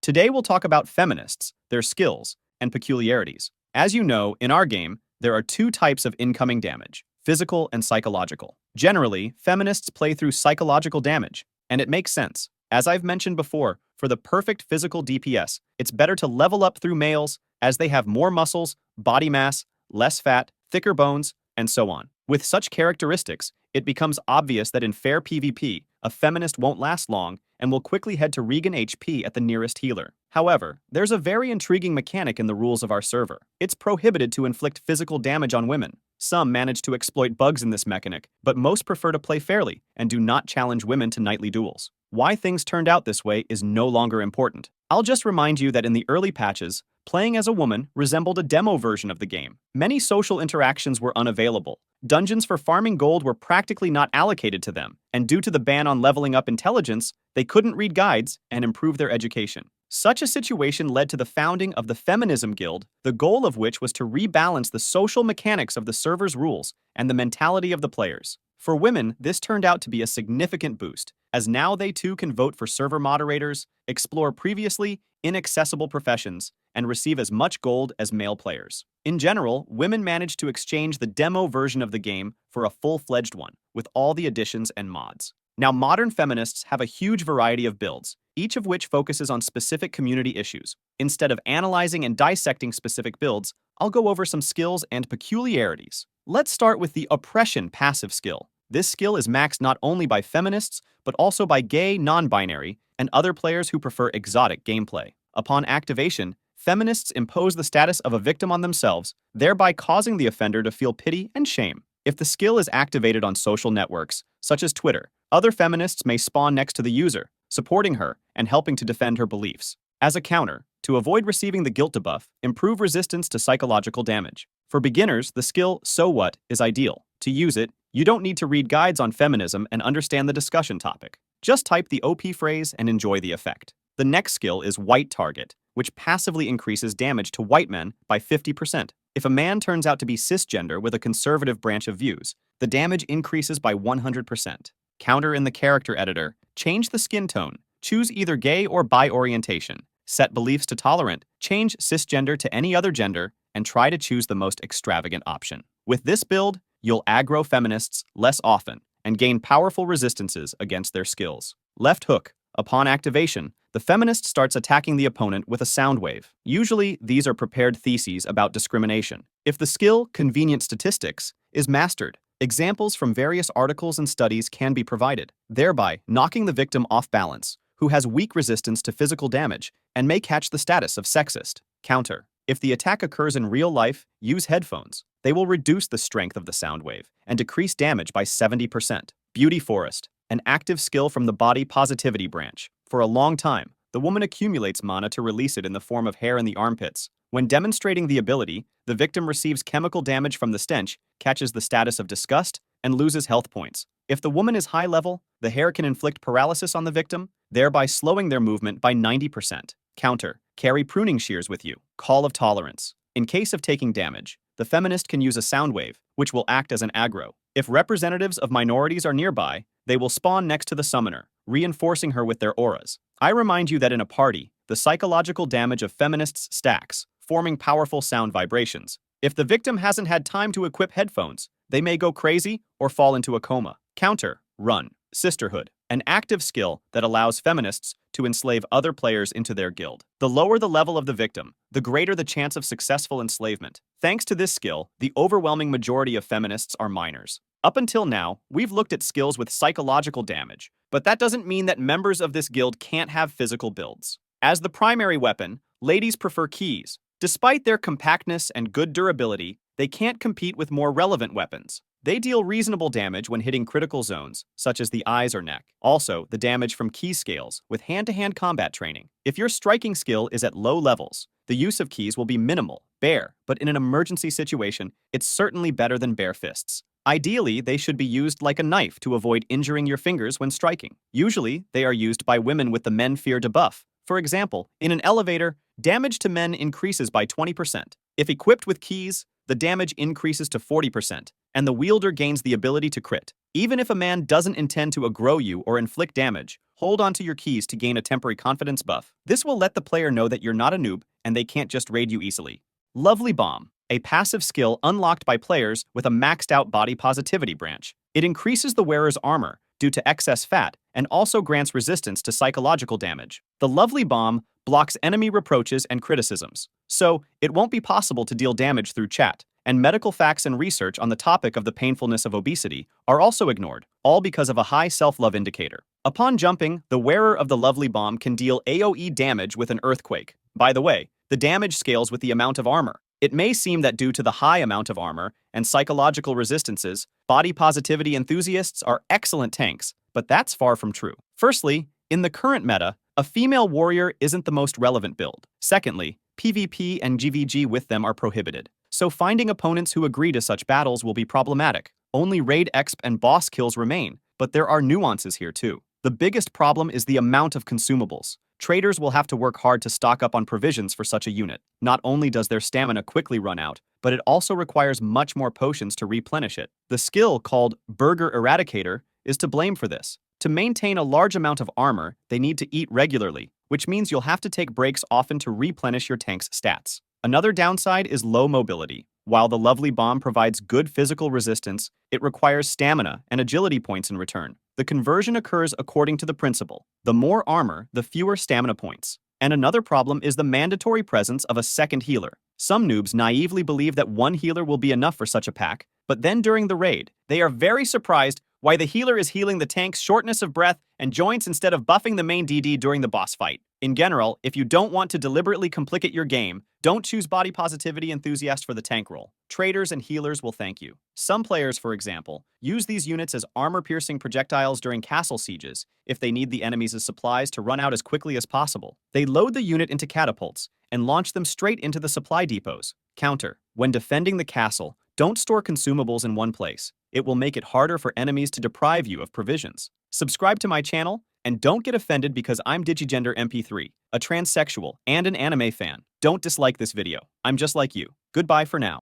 Today we'll talk about feminists, their skills, and peculiarities. As you know, in our game, there are two types of incoming damage, physical and psychological. Generally, feminists play through psychological damage, and it makes sense. As I've mentioned before, for the perfect physical DPS, it's better to level up through males as they have more muscles, body mass, less fat, thicker bones, and so on. With such characteristics, it becomes obvious that in fair PvP, a feminist won't last long and will quickly head to regen HP at the nearest healer. However, there's a very intriguing mechanic in the rules of our server. It's prohibited to inflict physical damage on women. Some manage to exploit bugs in this mechanic, but most prefer to play fairly and do not challenge women to knightly duels. Why things turned out this way is no longer important. I'll just remind you that in the early patches, playing as a woman resembled a demo version of the game. Many social interactions were unavailable. Dungeons for farming gold were practically not allocated to them, and due to the ban on leveling up intelligence, they couldn't read guides and improve their education. Such a situation led to the founding of the Feminism Guild, the goal of which was to rebalance the social mechanics of the server's rules and the mentality of the players. For women, this turned out to be a significant boost, as now they too can vote for server moderators, explore previously inaccessible professions, and receive as much gold as male players. In general, women managed to exchange the demo version of the game for a full-fledged one, with all the additions and mods. Now, modern feminists have a huge variety of builds, each of which focuses on specific community issues. Instead of analyzing and dissecting specific builds, I'll go over some skills and peculiarities. Let's start with the Oppression passive skill. This skill is maxed not only by feminists, but also by gay, non-binary, and other players who prefer exotic gameplay. Upon activation, feminists impose the status of a victim on themselves, thereby causing the offender to feel pity and shame. If the skill is activated on social networks, such as Twitter, other feminists may spawn next to the user, supporting her and helping to defend her beliefs. As a counter, to avoid receiving the guilt debuff, improve resistance to psychological damage. For beginners, the skill So What is ideal. To use it, you don't need to read guides on feminism and understand the discussion topic. Just type the OP phrase and enjoy the effect. The next skill is White Target, which passively increases damage to white men by 50%. If a man turns out to be cisgender with a conservative branch of views, the damage increases by 100%. Counter in the character editor, change the skin tone, choose either gay or bi orientation, set beliefs to tolerant, change cisgender to any other gender, and try to choose the most extravagant option. With this build, you'll aggro feminists less often and gain powerful resistances against their skills. Left hook. Upon activation, the feminist starts attacking the opponent with a sound wave. Usually, these are prepared theses about discrimination. If the skill, Convenient Statistics, is mastered, examples from various articles and studies can be provided, thereby knocking the victim off balance, who has weak resistance to physical damage and may catch the status of sexist. Counter. If the attack occurs in real life, use headphones. They will reduce the strength of the sound wave and decrease damage by 70%. Beauty Forest. An active skill from the Body Positivity branch. For a long time, the woman accumulates mana to release it in the form of hair in the armpits. When demonstrating the ability, the victim receives chemical damage from the stench, catches the status of disgust, and loses health points. If the woman is high level, the hair can inflict paralysis on the victim, thereby slowing their movement by 90%. Counter. Carry pruning shears with you. Call of Tolerance. In case of taking damage, the feminist can use a sound wave, which will act as an aggro. If representatives of minorities are nearby, they will spawn next to the summoner, reinforcing her with their auras. I remind you that in a party, the psychological damage of feminists stacks, forming powerful sound vibrations. If the victim hasn't had time to equip headphones, they may go crazy or fall into a coma. Counter. Run. Sisterhood. An active skill that allows feminists to enslave other players into their guild. The lower the level of the victim, the greater the chance of successful enslavement. Thanks to this skill, the overwhelming majority of feminists are minors. Up until now, we've looked at skills with psychological damage, but that doesn't mean that members of this guild can't have physical builds. As the primary weapon, ladies prefer keys. Despite their compactness and good durability, they can't compete with more relevant weapons. They deal reasonable damage when hitting critical zones, such as the eyes or neck. Also, the damage from key scales with hand-to-hand combat training. If your striking skill is at low levels, the use of keys will be minimal, bare, but in an emergency situation, it's certainly better than bare fists. Ideally, they should be used like a knife to avoid injuring your fingers when striking. Usually, they are used by women with the Men Fear debuff. For example, in an elevator, damage to men increases by 20%. If equipped with keys, the damage increases to 40%, and the wielder gains the ability to crit. Even if a man doesn't intend to aggro you or inflict damage, Hold onto your keys to gain a temporary confidence buff. This will let the player know that you're not a noob and they can't just raid you easily. Lovely Bomb, a passive skill unlocked by players with a maxed out body positivity branch. It increases the wearer's armor due to excess fat and also grants resistance to psychological damage. The Lovely Bomb blocks enemy reproaches and criticisms, so it won't be possible to deal damage through chat, and medical facts and research on the topic of the painfulness of obesity are also ignored, all because of a high self-love indicator. Upon jumping, the wearer of the Lovely Bomb can deal AoE damage with an earthquake. By the way, the damage scales with the amount of armor. It may seem that due to the high amount of armor and psychological resistances, body positivity enthusiasts are excellent tanks, but that's far from true. Firstly, in the current meta, a female warrior isn't the most relevant build. Secondly, PvP and GVG with them are prohibited, so finding opponents who agree to such battles will be problematic. Only raid exp and boss kills remain, but there are nuances here too. The biggest problem is the amount of consumables. Traders will have to work hard to stock up on provisions for such a unit. Not only does their stamina quickly run out, but it also requires much more potions to replenish it. The skill called Burger Eradicator is to blame for this. To maintain a large amount of armor, they need to eat regularly, which means you'll have to take breaks often to replenish your tank's stats. Another downside is low mobility. While the Lovely Bomb provides good physical resistance, it requires stamina and agility points in return. The conversion occurs according to the principle: the more armor, the fewer stamina points. And another problem is the mandatory presence of a second healer. Some noobs naively believe that one healer will be enough for such a pack, but then during the raid, they are very surprised why the healer is healing the tank's shortness of breath and joints instead of buffing the main DD during the boss fight. In general, if you don't want to deliberately complicate your game, don't choose body positivity enthusiast for the tank role. Traders and healers will thank you. Some players, for example, use these units as armor-piercing projectiles during castle sieges if they need the enemies' supplies to run out as quickly as possible. They load the unit into catapults and launch them straight into the supply depots. Counter: when defending the castle, don't store consumables in one place. It will make it harder for enemies to deprive you of provisions. Subscribe to my channel, and don't get offended because I'm Digigender MP3, a transsexual and an anime fan. Don't dislike this video. I'm just like you. Goodbye for now.